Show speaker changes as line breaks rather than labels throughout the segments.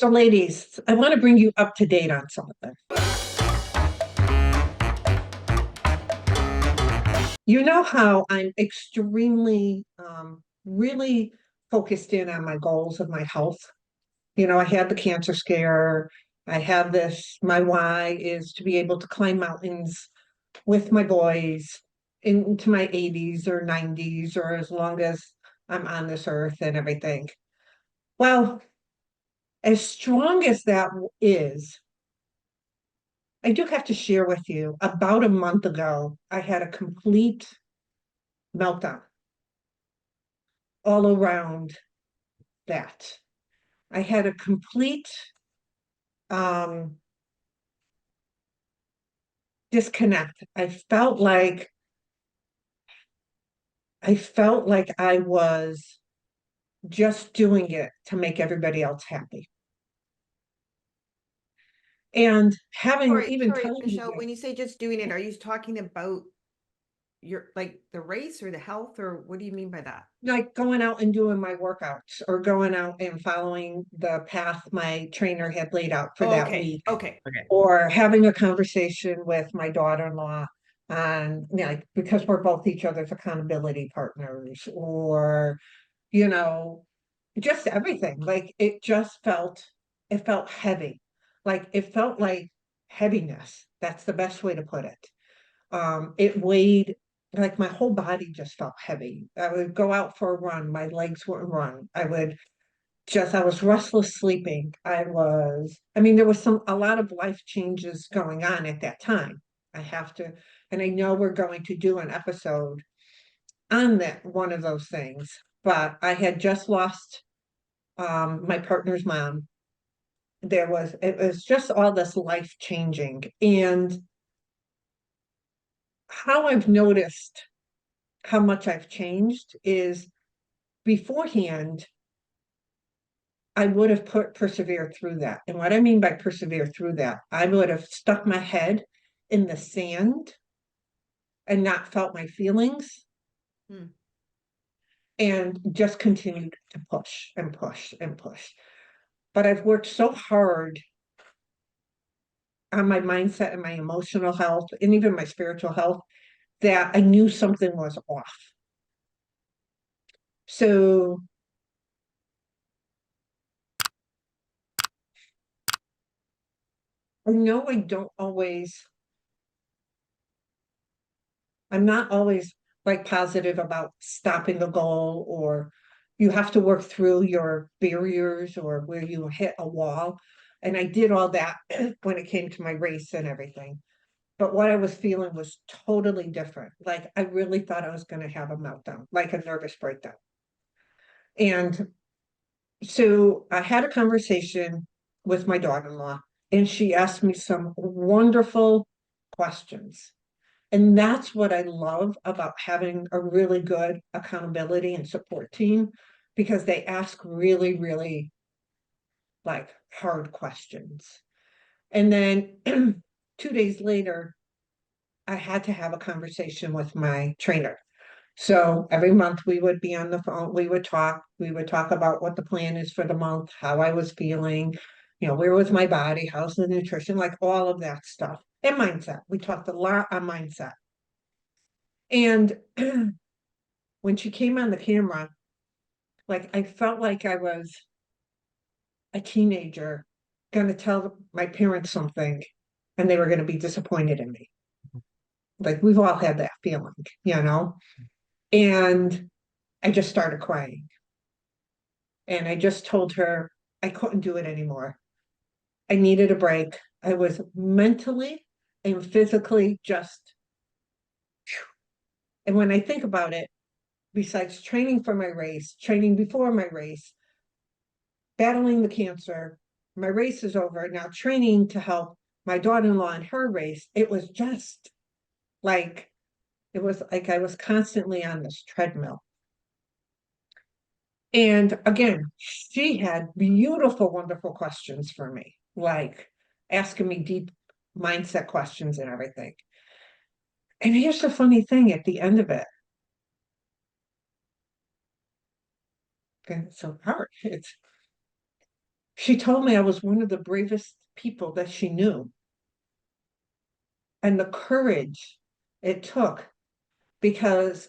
So, ladies, I want to bring you up to date on something. You know how I'm extremely, really focused in on my goals of my health. I had the cancer scare. I have this, my why is to be able to climb mountains with my boys into my 80s or 90s or as long as I'm on this earth and everything. Well, as strong as that is, I do have to share with you, about a month ago, I had a complete meltdown all around that. I had a complete um, disconnect. I felt like I was just doing it to make everybody else happy. And having even
Sorry,
telling you
Michelle,
this,
when you say just doing it, are you talking about your like the race or the health, or what do you mean by that?
like going out and doing my workouts or going out and following the path my trainer had laid out for
Oh,
that
okay.
week,
Okay.
or having a conversation with my daughter-in-law on, like, because we're both each other's accountability partners, or, you know, just everything. Like it felt heavy. Like it felt like heaviness. That's the best way to put it. It weighed, like my whole body just felt heavy. I would go out for a run, my legs wouldn't run. I was restless sleeping. I mean, there was a lot of life changes going on at that time. I have to, and I know we're going to do an episode on that, one of those things, but I had just lost my partner's mom. It was just all this life changing. And how I've noticed how much I've changed is, beforehand, I would have persevered through that. And what I mean by persevere through that, I would have stuck my head in the sand and not felt my feelings
Hmm.
and just continued to push and push and push. But I've worked so hard on my mindset and my emotional health and even my spiritual health that I knew something was off. So I know I'm not always like positive about stopping a goal, or you have to work through your barriers or where you hit a wall. And I did all that when it came to my race and everything. But what I was feeling was totally different. Like I really thought I was going to have a meltdown, like a nervous breakdown. And so I had a conversation with my daughter-in-law, and she asked me some wonderful questions. And that's what I love about having a really good accountability and support team, because they ask really, really like hard questions. And then 2 days later, I had to have a conversation with my trainer. So every month we would be on the phone, we would talk about what the plan is for the month, how I was feeling, where was my body, how's the nutrition, like all of that stuff. And mindset. We talked a lot on mindset. And when she came on the camera, like I felt like I was a teenager gonna tell my parents something and they were gonna be disappointed in me. Like we've all had that feeling. And I just started crying. And I just told her I couldn't do it anymore. I needed a break. I was mentally and physically just, and when I think about it, besides training for my race, training before my race, battling the cancer, my race is over, now training to help my daughter-in-law in her race, like, it was like I was constantly on this treadmill. And again, she had beautiful, wonderful questions for me, like asking me deep mindset questions and everything. And here's the funny thing at the end of it. Okay, it's so hard. She told me I was one of the bravest people that she knew. And the courage it took, because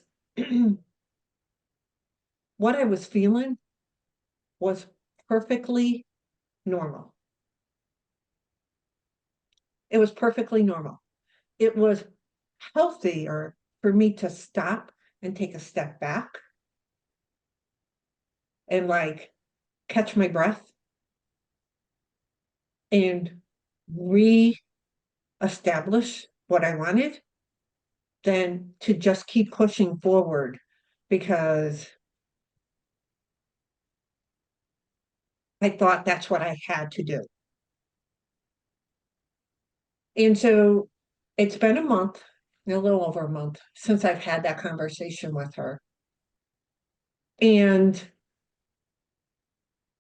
what I was feeling was perfectly normal. It was perfectly normal. It was healthier for me to stop and take a step back and like catch my breath and re-establish what I wanted than to just keep pushing forward because I thought that's what I had to do. And so it's been a month, a little over a month since I've had that conversation with her. And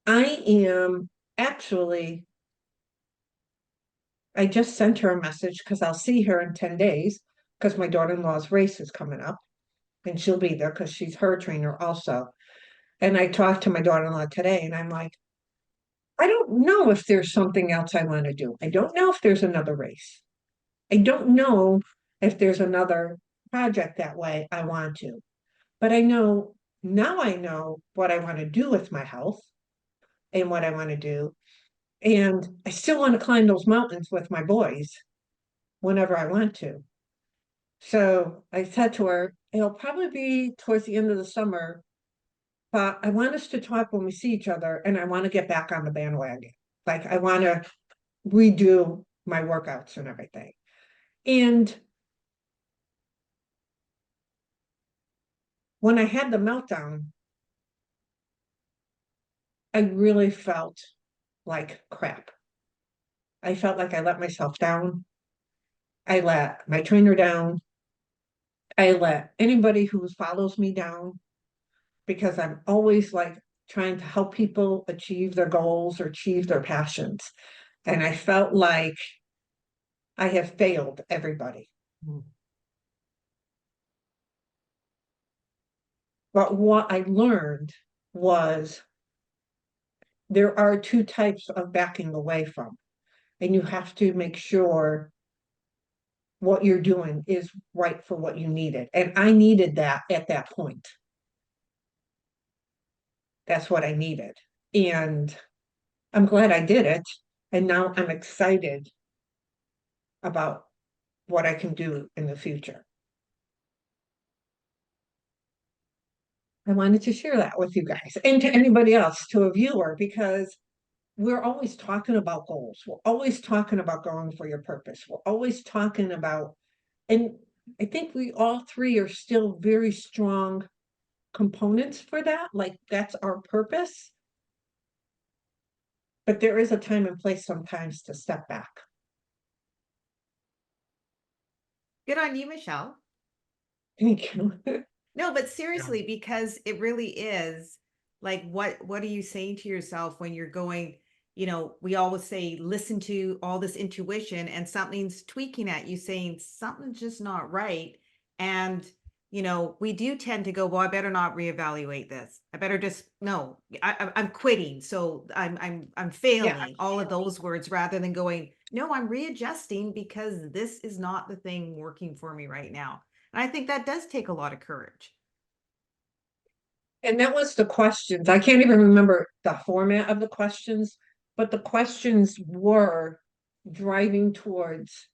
I am actually, I just sent her a message because I'll see her in 10 days because my daughter-in-law's race is coming up and she'll be there because she's her trainer also. And I talked to my daughter-in-law today and I'm like, I don't know if there's something else I want to do. I don't know if there's another race. I don't know if there's another project that way I want to. But I know now I know what I want to do with my health and what I want to do. And I still want to climb those mountains with my boys whenever I want to. So I said to her, it'll probably be towards the end of the summer, but I want us to talk when we see each other and I want to get back on the bandwagon. Like I want to redo my workouts and everything. And when I had the meltdown, I really felt like crap. I felt like I let myself down. I let my trainer down. I let anybody who follows me down because I'm always like trying to help people achieve their goals or achieve their passions. And I felt like I have failed everybody.
Mm.
But what I learned was there are two types of backing away from, and you have to make sure what you're doing is right for what you needed. And I needed that at that point. That's what I needed. And I'm glad I did it. And now I'm excited about what I can do in the future. I wanted to share that with you guys and to anybody else, to a viewer, because we're always talking about goals. We're always talking about going for your purpose. We're always talking about, and I think we all three are still very strong components for that. Like that's our purpose. But there is a time and place sometimes to step back.
Good on you, Michelle.
Thank you.
No, but seriously, because it really is like what are you saying to yourself when you're going, we always say listen to all this intuition and something's tweaking at you saying something's just not right. And we do tend to go, well, I better not reevaluate this. I better just no, I'm quitting. So I'm
Yeah.
failing, all of those words rather than going, no, I'm readjusting because this is not the thing working for me right now. And I think that does take a lot of courage.
And that was the questions. I can't even remember the format of the questions, but the questions were driving towards,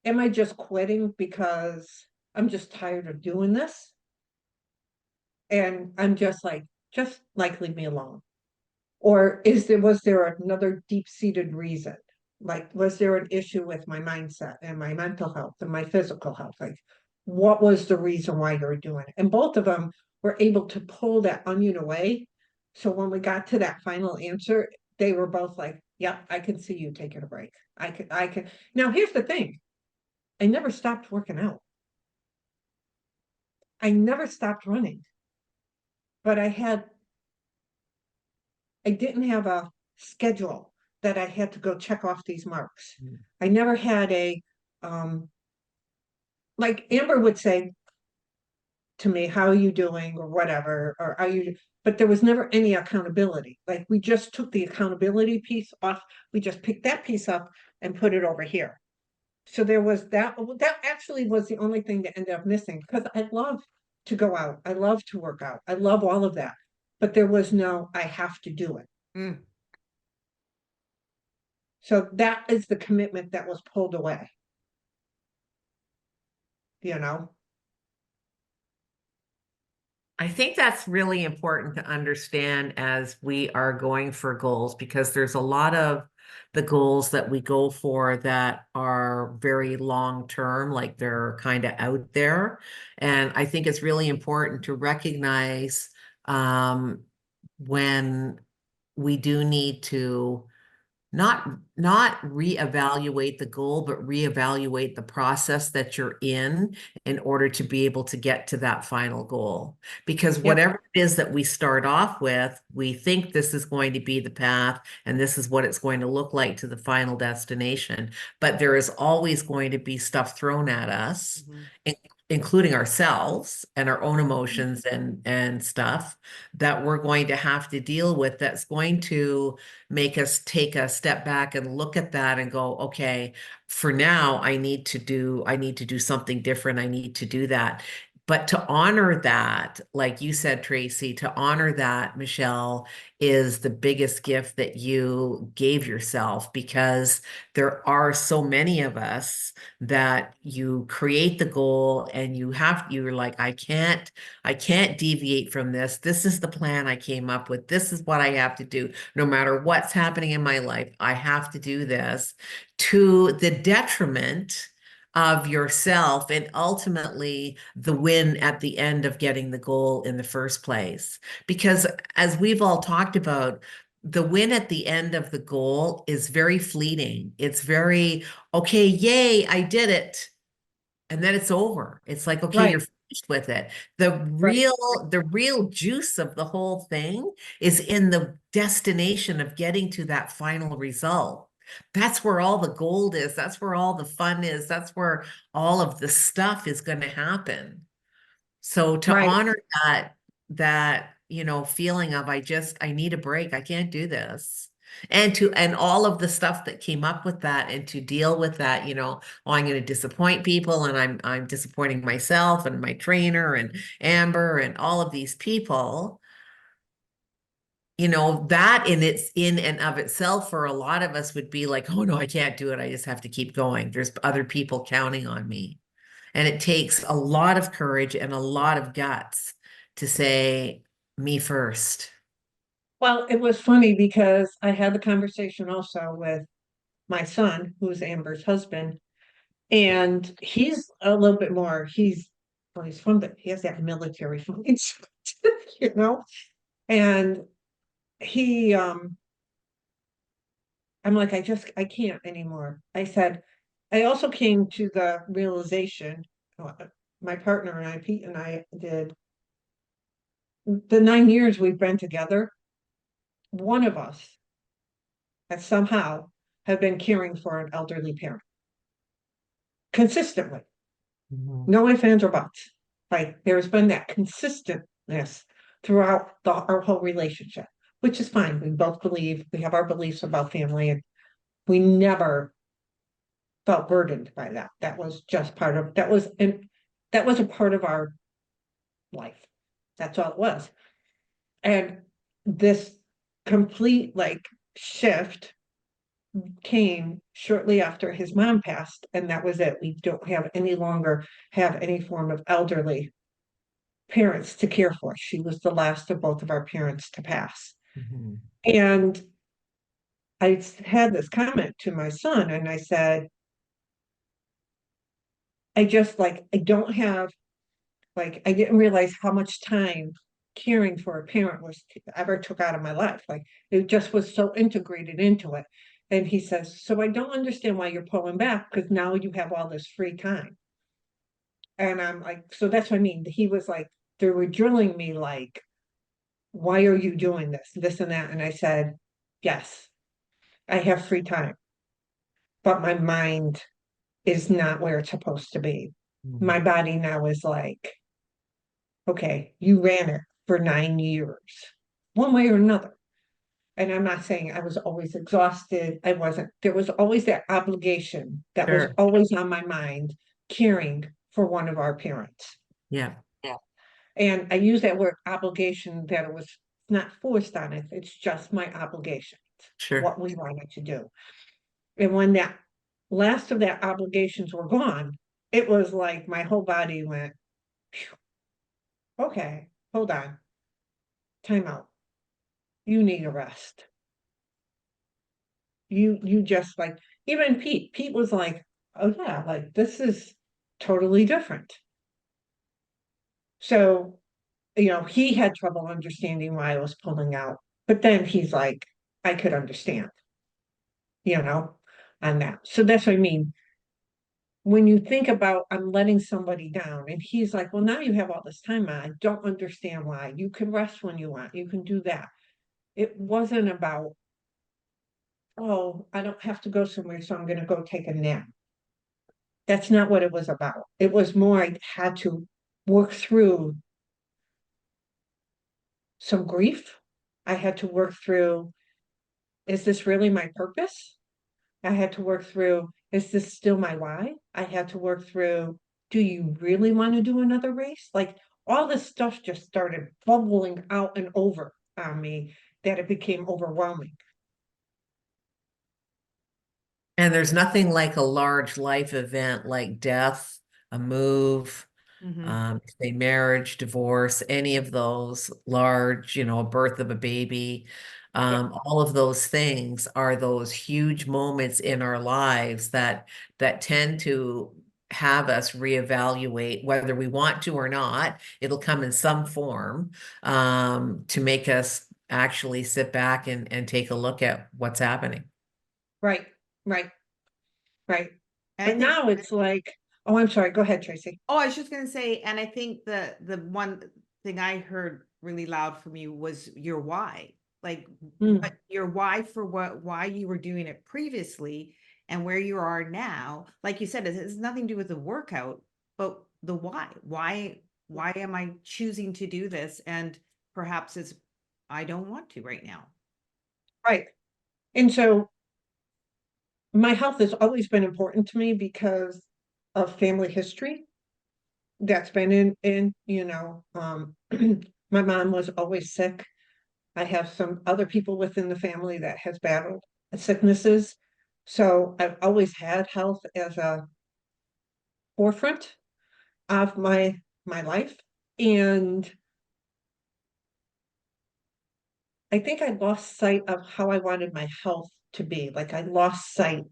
am I just quitting because I'm just tired of doing this? And I'm just like leave me alone. Or was there another deep-seated reason? Like, was there an issue with my mindset and my mental health and my physical health? Like, what was the reason why you're doing it? And both of them were able to pull that onion away. So when we got to that final answer, they were both like, yep, I can see you taking a break. I can. Now, here's the thing. I never stopped working out. I never stopped running, but I didn't have a schedule that I had to go check off these marks.
Mm.
I never had a, like Amber would say, to me, how are you doing or whatever, or are you, but there was never any accountability. Like we just took the accountability piece off. We just picked that piece up and put it over here. So there was that, that actually was the only thing that ended up missing because I love to go out. I love to work out. I love all of that. But there was no, I have to do it.
Mm.
So that is the commitment that was pulled away, you know?
I think that's really important to understand as we are going for goals because there's a lot of the goals that we go for that are very long term, like they're kind of out there. And I think it's really important to recognize when we do need to not reevaluate the goal, but reevaluate the process that you're in order to be able to get to that final goal. Because
Yep.
whatever it is that we start off with, we think this is going to be the path and this is what it's going to look like to the final destination. But there is always going to be stuff thrown at us,
Mhm.
including ourselves and our own emotions and stuff that we're going to have to deal with that's going to make us take a step back and look at that and go, okay, for now, I need to do something different. I need to do that. But to honor that, like you said, Tracy, to honor that, Michelle, is the biggest gift that you gave yourself because there are so many of us that you create the goal and you're like, I can't deviate from this. This is the plan I came up with. This is what I have to do. No matter what's happening in my life, I have to do this to the detriment of yourself and ultimately the win at the end of getting the goal in the first place. Because as we've all talked about, the win at the end of the goal is very fleeting. It's very, okay, yay, I did it. And then it's over. It's like, okay,
Right,
you're finished with it.
right,
The real juice of the whole thing is in the destination of getting to that final result. That's where all the gold is. That's where all the fun is. That's where all of the stuff is going to happen. So to
right.
honor that feeling of I need a break. I can't do this. And all of the stuff that came up with that and to deal with that, oh, I'm going to disappoint people and I'm disappointing myself and my trainer and Amber and all of these people. That in and of itself for a lot of us would be like, oh no, I can't do it. I just have to keep going. There's other people counting on me. And it takes a lot of courage and a lot of guts to say, me first.
Well, it was funny because I had the conversation also with my son, who's Amber's husband, and he's a little bit more, well, he's from he has that military mindset, you know, and he, I'm like, I can't anymore. I said, I also came to the realization, my partner and I, Pete and I did the 9 years we've been together, one of us has somehow have been caring for an elderly parent consistently.
Mhm.
No ifs, ands, or buts. Like there's been that consistentness throughout our whole relationship, which is fine. We both believe we have our beliefs about family, and we never felt burdened by that. That was just part of that was a part of our life. That's all it was. And this complete like shift came shortly after his mom passed, and that was it. We don't have any longer have any form of elderly parents to care for. She was the last of both of our parents to pass.
Mhm.
And I had this comment to my son, and I said, I just like, I don't have, like, I didn't realize how much time caring for a parent was ever took out of my life. Like, it just was so integrated into it. And he says, so I don't understand why you're pulling back because now you have all this free time. And I'm like, so that's what I mean. He was like, they were drilling me like, why are you doing this and that? And I said, yes, I have free time, but my mind is not where it's supposed to be.
Mhm.
My body now is like, Okay, you ran it for 9 years, one way or another. And I'm not saying I was always exhausted. I wasn't. There was always that obligation that was
Sure.
always on my mind, caring for one of our parents.
Yeah.
Yeah. And I use that word obligation that it was not forced on us. It's just my obligation,
Sure.
what we wanted to do. And when that last of that obligations were gone, it was like my whole body went, okay, hold on, time out. You need a rest. You just like, even Pete was like, oh yeah, like this is totally different. So, he had trouble understanding why I was pulling out, but then he's like, I could understand, you know, on that. So that's what I mean. When you think about I'm letting somebody down, and he's like, well, now you have all this time on. I don't understand why. You can rest when you want, you can do that. It wasn't about, oh, I don't have to go somewhere, so I'm gonna go take a nap. That's not what it was about. It was more I had to work through some grief. I had to work through, is this really my purpose? I had to work through, is this still my why? I had to work through, do you really want to do another race? Like all this stuff just started bubbling out and over on me that it became overwhelming.
And there's nothing like a large life event like death, a move,
Mhm.
say marriage, divorce, any of those large, a birth of a baby.
Yep.
All of those things are those huge moments in our lives that tend to have us reevaluate whether we want to or not. It'll come in some form to make us actually sit back and take a look at what's happening.
Right, right, right.
And I
But
think,
now it's like, oh, I'm sorry. Go ahead, Tracy.
oh, I was just gonna say, and I think the one thing I heard really loud from you was your why. Like
Mm,
what your why for why you were doing it previously and where you are now. Like you said, it has nothing to do with the workout, but the why. Why am I choosing to do this? And perhaps it's I don't want to right now.
right. And so my health has always been important to me because of family history that's been my mom was always sick. I have some other people within the family that has battled sicknesses. So I've always had health as a forefront of my life. And I think I lost sight of how I wanted my health to be. Like I lost sight.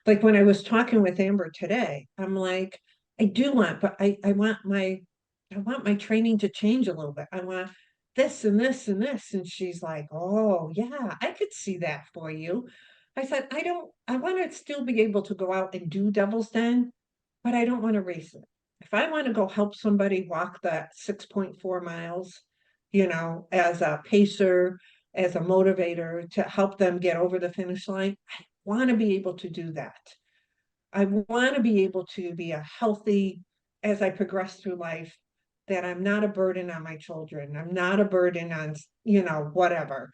Like when I was talking with Amber today, I'm like, I do want, but I want my training to change a little bit. I want this and this and this. And she's like, oh yeah, I could see that for you. I said, I want to still be able to go out and do Devil's Den, but I don't want to race it. If I want to go help somebody walk that 6.4 miles, as a pacer, as a motivator to help them get over the finish line, I want to be able to do that. I want to be able to be a healthy, as I progress through life, that I'm not a burden on my children. I'm not a burden on, whatever.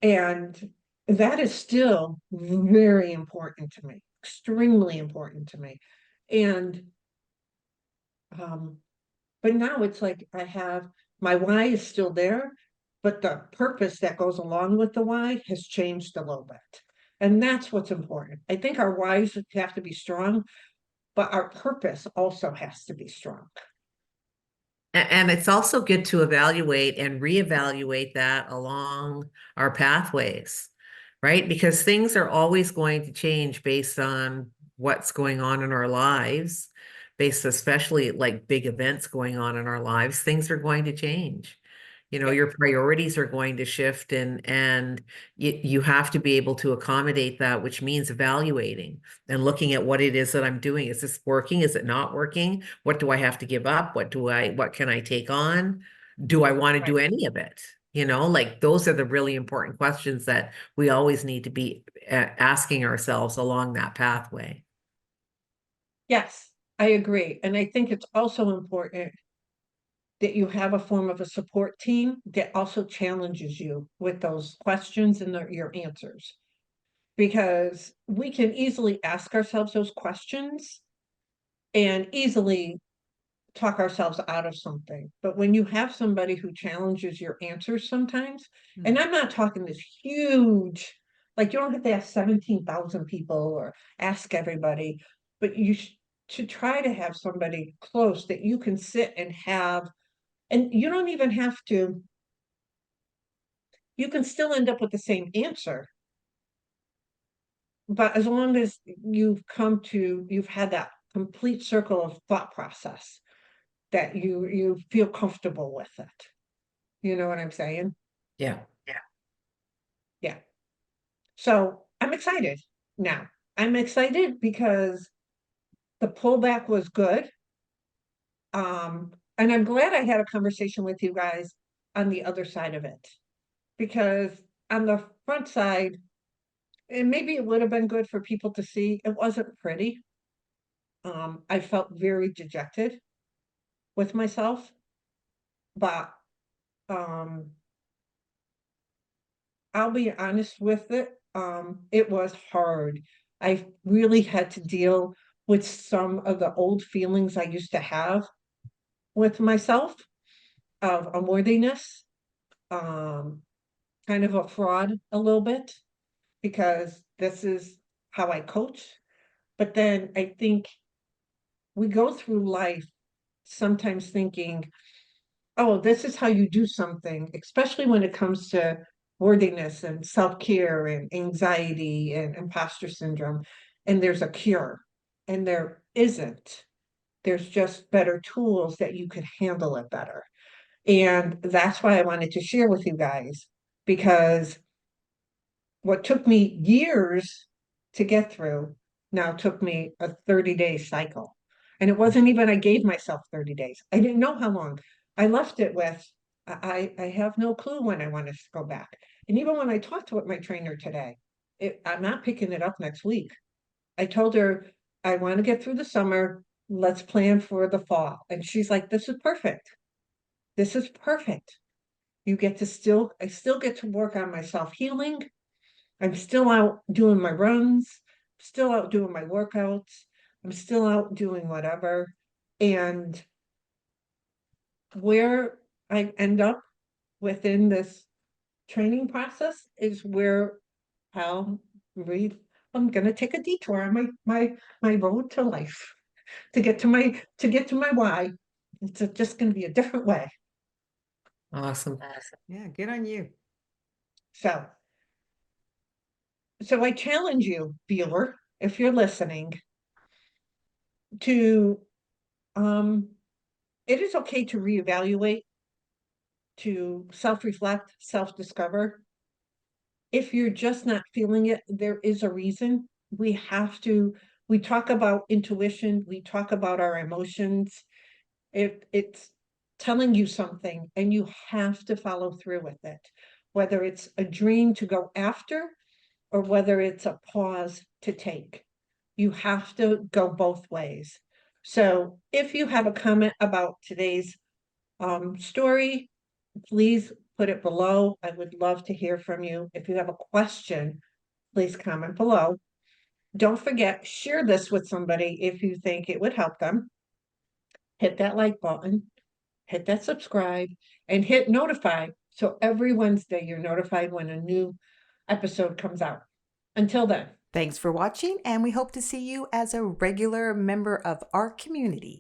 And that is still very important to me, extremely important to me. And um, but now it's like I have my why is still there, but the purpose that goes along with the why has changed a little bit. And that's what's important. I think our whys have to be strong, but our purpose also has to be strong.
And it's also good to evaluate and reevaluate that along our pathways, right? Because things are always going to change based on what's going on in our lives, based especially like big events going on in our lives, things are going to change.
Yep.
Your priorities are going to shift and you have to be able to accommodate that, which means evaluating and looking at what it is that I'm doing. Is this working? Is it not working? What do I have to give up? What can I take on? Do I want to
Right.
do any of it? Like those are the really important questions that we always need to be asking ourselves along that pathway.
Yes, I agree. And I think it's also important that you have a form of a support team that also challenges you with those questions and your answers. Because we can easily ask ourselves those questions and easily talk ourselves out of something. But when you have somebody who challenges your answers sometimes, and I'm not talking this huge, like you don't have to ask 17,000 people or ask everybody, but you should try to have somebody close that you can sit and have, and you don't even have to, you can still end up with the same answer. But as long as you've had that complete circle of thought process, that you feel comfortable with it. You know what I'm saying?
Yeah.
Yeah. So I'm excited now. I'm excited because the pullback was good. And I'm glad I had a conversation with you guys on the other side of it. Because on the front side, and maybe it would have been good for people to see, it wasn't pretty. I felt very dejected with myself, but I'll be honest with it. It was hard. I really had to deal with some of the old feelings I used to have with myself of unworthiness, kind of a fraud a little bit, because this is how I coach. But then I think we go through life sometimes thinking, oh, this is how you do something, especially when it comes to worthiness and self-care and anxiety and imposter syndrome. And there's a cure, and there isn't. There's just better tools that you could handle it better. And that's why I wanted to share with you guys, because what took me years to get through now took me a 30-day cycle. And it wasn't even, I gave myself 30 days. I didn't know how long. I left it with, I have no clue when I want to go back. And even when I talked with my trainer today, I'm not picking it up next week. I told her, I want to get through the summer. Let's plan for the fall. And she's like, this is perfect. This is perfect. I still get to work on my self-healing. I'm still out doing my runs, still out doing my workouts. I'm still out doing whatever. And where I end up within this training process is where I'll read. I'm gonna take a detour on my road to life to get to my why. It's just gonna be a different way.
Awesome.
Yeah, good on you.
So I challenge you, viewer, if you're listening, to it is okay to reevaluate, to self-reflect, self-discover. If you're just not feeling it, there is a reason. We talk about intuition, we talk about our emotions. If it's telling you something and you have to follow through with it, whether it's a dream to go after or whether it's a pause to take. You have to go both ways. So if you have a comment about today's story, please put it below. I would love to hear from you. If you have a question, please comment below. Don't forget, share this with somebody if you think it would help them. Hit that like button, hit that subscribe, and hit notify. So every Wednesday you're notified when a new episode comes out. Until then.
Thanks for watching, and we hope to see you as a regular member of our community.